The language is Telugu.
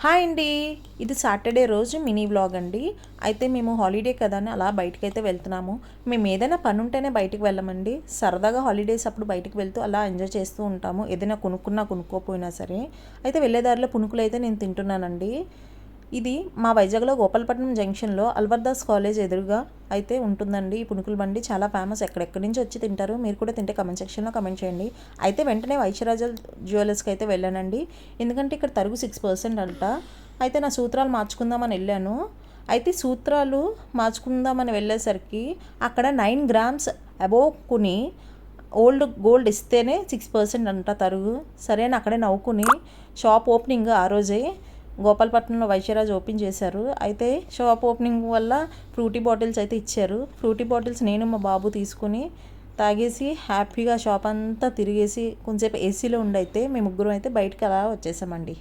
హాయ్ అండి. ఇది సాటర్డే రోజు మినీ వ్లాగ్ అండి. అయితే మేము హాలిడే కదా అని అలా బయటకైతే వెళ్తున్నాము. మేము ఏదైనా పని ఉంటేనే బయటికి వెళ్ళమండి. సరదాగా హాలిడేస్ అప్పుడు బయటికి వెళ్తూ అలా ఎంజాయ్ చేస్తూ ఉంటాము. ఏదైనా కొనుక్కోపోయినా సరే. అయితే వెళ్ళే దారిలో పునుకులు అయితే నేను తింటున్నానండి. ఇది మా వైజాగ్లో గోపాలపట్నం జంక్షన్లో అల్వర్దాస్ కాలేజ్ ఎదురుగా అయితే ఉంటుందండి. ఈ పునుకుల బండి చాలా ఫేమస్. ఎక్కడెక్కడి నుంచి వచ్చి తింటారు. మీరు కూడా తింటే కమెంట్ సెక్షన్లో కమెంట్ చేయండి. అయితే వెంటనే వైశ్యరాజ జ్యువెలర్స్కి అయితే వెళ్ళానండి. ఎందుకంటే ఇక్కడ తరుగు 6% అంట. అయితే నా సూత్రాలు మార్చుకుందామని వెళ్ళాను. అయితే సూత్రాలు మార్చుకుందామని వెళ్ళేసరికి అక్కడ 9 గ్రామ్స్ అబోవ్ కొని ఓల్డ్ గోల్డ్ ఇస్తేనే 6% అంట తరుగు. సరే అని అక్కడే నవ్వుకుని షాప్ ఓపెనింగ్ ఆ రోజే గోపాలపట్నంలో వైశ్యరాజ్ ఓపెన్ చేశారు. అయితే షాప్ ఓపెనింగ్ వల్ల ఫ్రూటీ బాటిల్స్ అయితే ఇచ్చారు. ఫ్రూటీ బాటిల్స్ నేను మా బాబు తీసుకుని తాగేసి హ్యాపీగా షాప్ అంతా తిరిగేసి కొంచెంసేపు ఏసీలో ఉండైతే మేము ముగ్గురం అయితే బయటకు అలా వచ్చేసామండి.